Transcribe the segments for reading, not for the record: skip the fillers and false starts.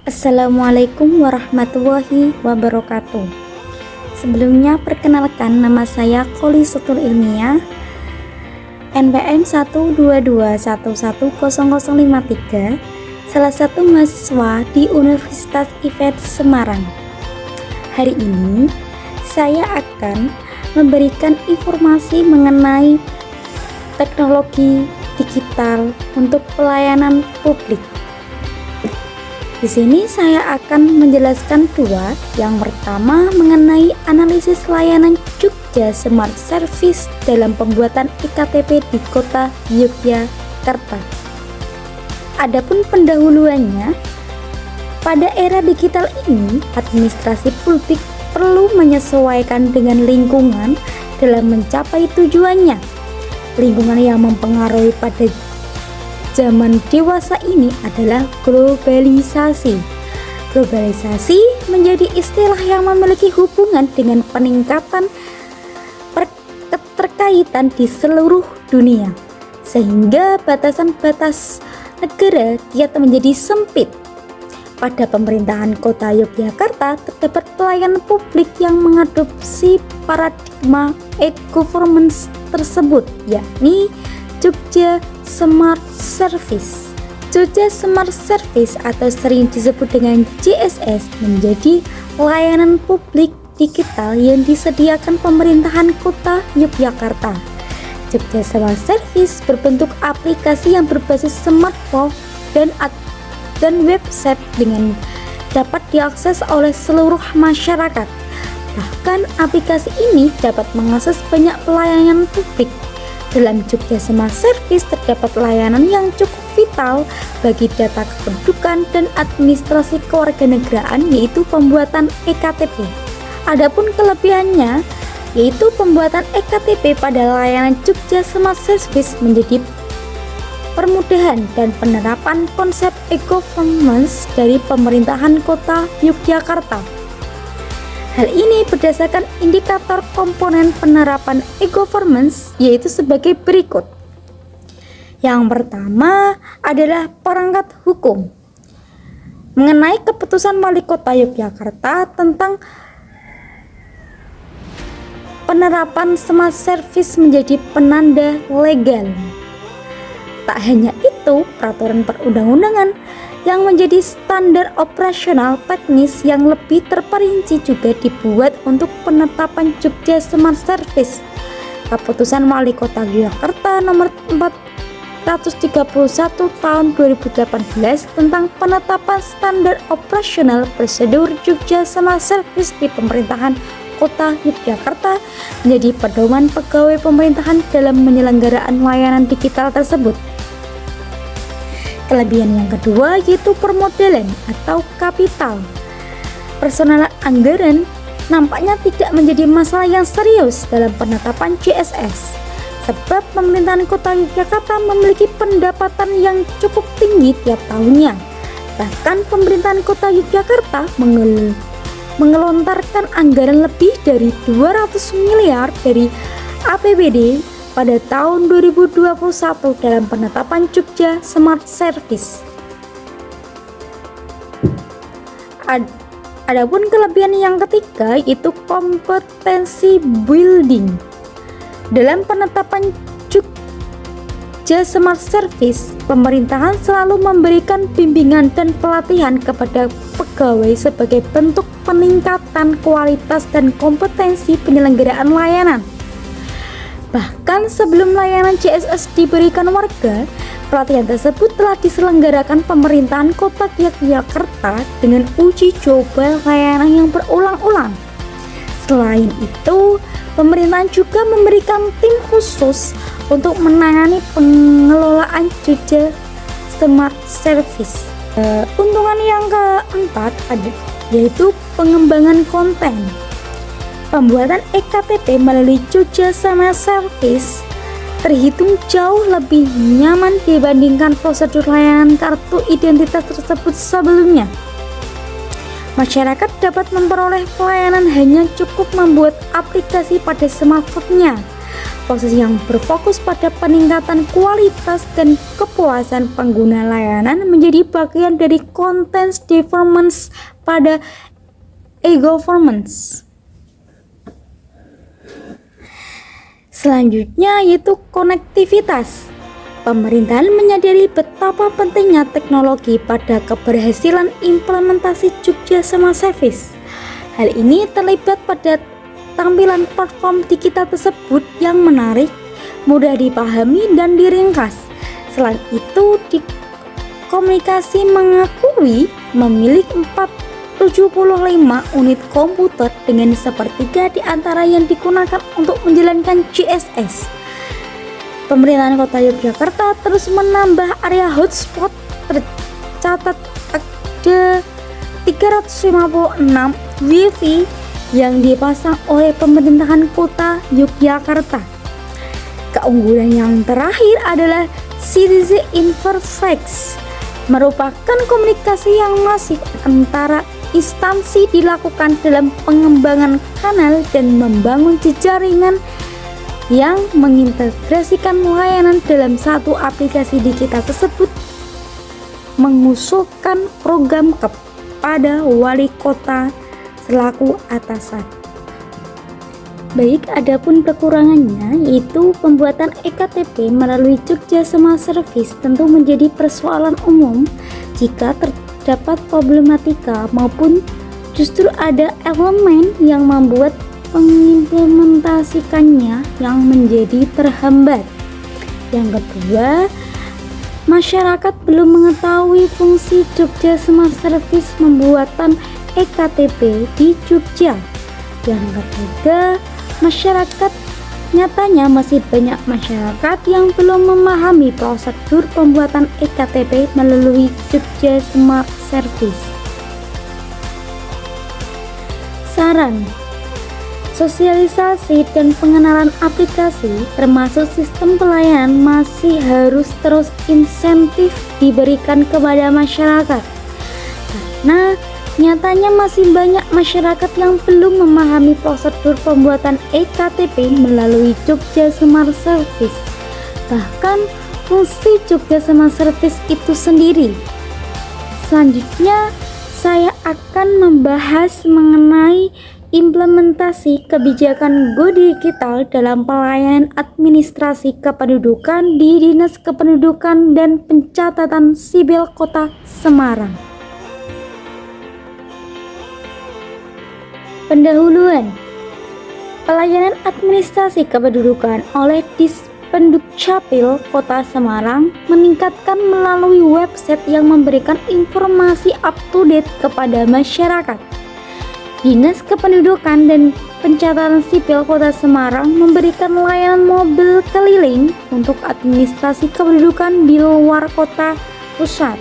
Assalamualaikum warahmatullahi wabarakatuh. Sebelumnya perkenalkan, nama saya Kholisatul Ilmiah, NPM 122111053, salah satu mahasiswa di Universitas IPET Semarang. Hari ini saya akan memberikan informasi mengenai teknologi digital untuk pelayanan publik. Di sini saya akan menjelaskan dua. Yang pertama mengenai analisis layanan Jogja Smart Service dalam pembuatan iktp di Kota Yogyakarta. Adapun pendahuluannya, pada era digital ini, administrasi publik perlu menyesuaikan dengan lingkungan dalam mencapai tujuannya. Lingkungan yang mempengaruhi pada zaman dewasa ini adalah globalisasi. Globalisasi menjadi istilah yang memiliki hubungan dengan peningkatan keterkaitan di seluruh dunia, sehingga batasan-batas negara kiat menjadi sempit. Pada pemerintahan Kota Yogyakarta terdapat pelayanan publik yang mengadopsi paradigma e-governance tersebut, yakni Jogja Smart Service. Jogja Smart Service atau sering disebut dengan JSS menjadi layanan publik digital yang disediakan pemerintahan Kota Yogyakarta. Jogja Smart Service berbentuk aplikasi yang berbasis smartphone dan website dengan dapat diakses oleh seluruh masyarakat. Bahkan aplikasi ini dapat mengakses banyak pelayanan publik. Dalam Jogja Smart Service terdapat layanan yang cukup vital bagi data kependudukan dan administrasi kewarganegaraan, yaitu pembuatan ektp. Adapun kelebihannya, yaitu pembuatan ektp pada layanan Jogja Smart Service menjadi permudahan dan penerapan konsep e-governance dari pemerintahan Kota Yogyakarta. Hal ini berdasarkan indikator komponen penerapan e-governance, yaitu sebagai berikut. Yang pertama adalah perangkat hukum. Mengenai keputusan Wali Kota Yogyakarta tentang penerapan Smart Service menjadi penanda legal. Tak hanya itu, peraturan perundang-undangan yang menjadi standar operasional teknis yang lebih terperinci juga dibuat untuk penetapan Jogja Smart Service. Keputusan Wali Kota Yogyakarta nomor 431 tahun 2018 tentang penetapan standar operasional prosedur Jogja Smart Service di pemerintahan Kota Yogyakarta menjadi pedoman pegawai pemerintahan dalam penyelenggaraan layanan digital tersebut. Kelebihan yang kedua yaitu permodalan atau kapital. Personal anggaran nampaknya tidak menjadi masalah yang serius dalam penetapan JSS, sebab pemerintahan Kota Yogyakarta memiliki pendapatan yang cukup tinggi tiap tahunnya. Bahkan pemerintahan Kota Yogyakarta mengelontarkan anggaran lebih dari 200 miliar dari APBD pada tahun 2021 dalam penetapan Jogja Smart Service. Adapun kelebihan yang ketiga yaitu kompetensi building. Dalam penetapan Jogja Smart Service, pemerintahan selalu memberikan bimbingan dan pelatihan kepada pegawai sebagai bentuk peningkatan kualitas dan kompetensi penyelenggaraan layanan. Bahkan sebelum layanan JSS diberikan warga, pelatihan tersebut telah diselenggarakan pemerintahan Kota Yogyakarta dengan uji coba layanan yang berulang-ulang. Selain itu, pemerintahan juga memberikan tim khusus untuk menangani pengelolaan Jogja Smart Service. Keuntungan yang keempat yaitu pengembangan konten. Pembuatan ektp melalui Jogja Smart Service terhitung jauh lebih nyaman dibandingkan prosedur layanan kartu identitas tersebut sebelumnya. Masyarakat dapat memperoleh pelayanan hanya cukup membuat aplikasi pada smartphone-nya. proses yang berfokus pada peningkatan kualitas dan kepuasan pengguna layanan menjadi bagian dari content development pada e-governance. Selanjutnya yaitu konektivitas. Pemerintahan menyadari betapa pentingnya teknologi pada keberhasilan implementasi Jogja Smart Service. Hal ini terlibat pada tampilan platform digital tersebut yang menarik, mudah dipahami dan diringkas. Selain itu, komunikasi mengakui memiliki 475 unit komputer dengan sepertiga di antara yang digunakan untuk menjalankan GSS. Pemerintahan Kota Yogyakarta terus menambah area hotspot, tercatat ada 356 WiFi yang dipasang oleh pemerintahan Kota Yogyakarta. Keunggulan yang terakhir adalah Citizen Interface, merupakan komunikasi yang masif antara instansi dilakukan dalam pengembangan kanal dan membangun jejaringan yang mengintegrasikan layanan dalam satu aplikasi digital tersebut, mengusulkan program kepada wali kota selaku atasan. Baik, adapun kekurangannya yaitu pembuatan EKTP melalui Jogja Smart Service tentu menjadi persoalan umum jika terdapat problematika maupun justru ada elemen yang membuat mengimplementasikannya yang menjadi terhambat. Yang kedua, masyarakat belum mengetahui fungsi Jogja Smart Service pembuatan EKTP di Jogja. Yang ketiga, masyarakat nyatanya masih banyak masyarakat yang belum memahami prosedur pembuatan EKTP melalui Jogja Smart Service. Saran: sosialisasi dan pengenalan aplikasi termasuk sistem pelayanan masih harus terus insentif diberikan kepada masyarakat, karena nyatanya masih banyak masyarakat yang belum memahami prosedur pembuatan EKTP melalui Jogja Smart Service, bahkan fungsi Jogja Smart Service itu sendiri. Selanjutnya, saya akan membahas mengenai implementasi kebijakan Go Digital dalam pelayanan administrasi kependudukan di Dinas Kependudukan dan Pencatatan Sipil Kota Semarang. Pendahuluan pelayanan administrasi kependudukan oleh Dispendukcapil Kota Semarang meningkatkan melalui website yang memberikan informasi up-to-date kepada masyarakat. Dinas Kependudukan dan Pencatatan Sipil Kota Semarang memberikan layanan mobil keliling untuk administrasi kependudukan di luar kota pusat.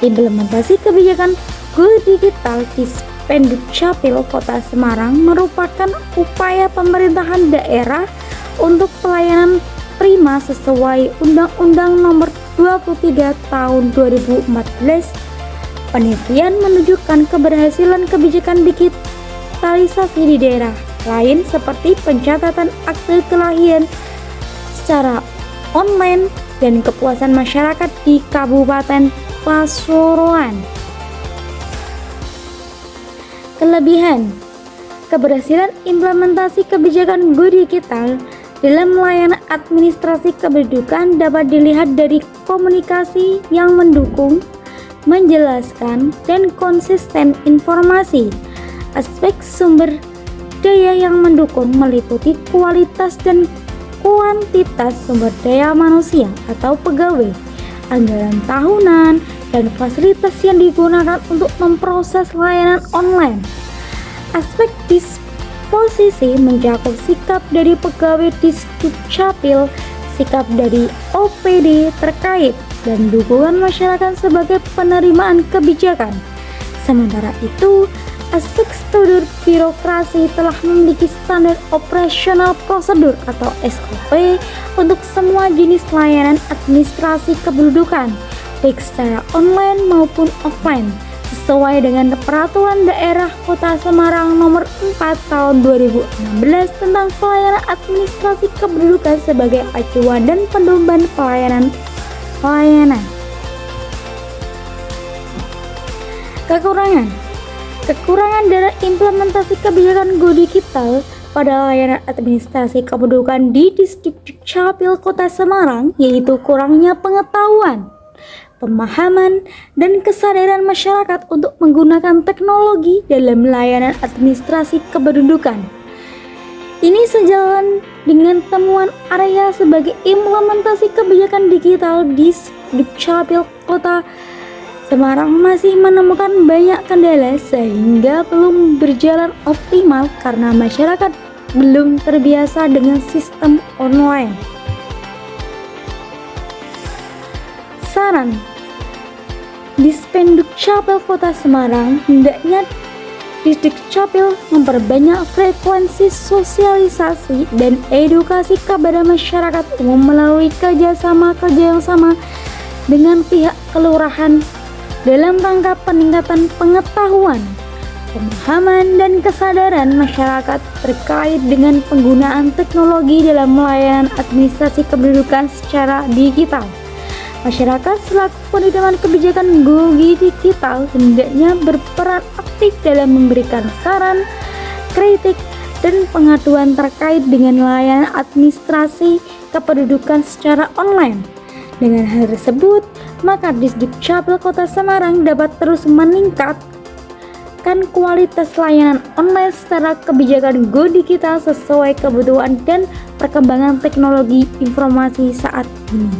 Implementasi kebijakan Go Digital Dispendukcapil Kota Semarang merupakan upaya pemerintahan daerah untuk pelayanan prima sesuai Undang-Undang Nomor 23 Tahun 2014. Penelitian menunjukkan keberhasilan kebijakan digitalisasi di daerah lain seperti pencatatan akte kelahiran secara online dan kepuasan masyarakat di Kabupaten Pasuruan. Kelebihan: keberhasilan implementasi kebijakan Go Digital dalam layanan administrasi kependudukan dapat dilihat dari komunikasi yang mendukung, menjelaskan, dan konsisten informasi. Aspek sumber daya yang mendukung meliputi kualitas dan kuantitas sumber daya manusia atau pegawai, anggaran tahunan, dan fasilitas yang digunakan untuk memproses layanan online. Aspek disposisi mencakup sikap dari pegawai Dispendukcapil, sikap dari OPD terkait, dan dukungan masyarakat sebagai penerimaan kebijakan. Sementara itu, aspek struktur birokrasi telah memiliki standar operasional prosedur atau SOP untuk semua jenis layanan administrasi kependudukan, baik secara online maupun offline, sesuai dengan Peraturan Daerah Kota Semarang Nomor 4 Tahun 2016 tentang pelayanan administrasi kependudukan sebagai acuan dan pedoman pelayanan. Kekurangan dalam implementasi kebijakan Go Digital pada layanan administrasi kependudukan di Distrik-Dukcapil Kota Semarang yaitu kurangnya pengetahuan, pemahaman, dan kesadaran masyarakat untuk menggunakan teknologi dalam layanan administrasi kependudukan. Ini sejalan dengan temuan Arya sebagai implementasi kebijakan digital di Dukcapil Kota Semarang masih menemukan banyak kendala sehingga belum berjalan optimal karena masyarakat belum terbiasa dengan sistem online. Saran Dispendukcapil Kota Semarang hendaknya Distrik-Capil memperbanyak frekuensi sosialisasi dan edukasi kepada masyarakat umum melalui kerjasama dengan pihak kelurahan dalam rangka peningkatan pengetahuan, pemahaman, dan kesadaran masyarakat terkait dengan penggunaan teknologi dalam melayanan administrasi kependudukan secara digital. Masyarakat selaku penerimaan kebijakan Go Digital hendaknya berperan aktif dalam memberikan saran, kritik, dan pengaduan terkait dengan layanan administrasi kependudukan secara online. Dengan hal tersebut, maka Distrik-Capil Kota Semarang dapat terus meningkatkan kualitas layanan online secara kebijakan Go Digital sesuai kebutuhan dan perkembangan teknologi informasi saat ini.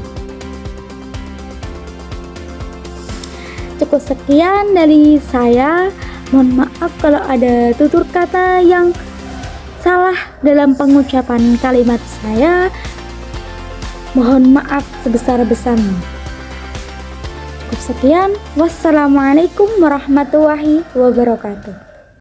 Cukup sekian dari saya. Mohon maaf kalau ada tutur kata yang salah dalam pengucapan kalimat saya. Mohon maaf sebesar-besarnya. Cukup sekian. Wassalamualaikum warahmatullahi wabarakatuh.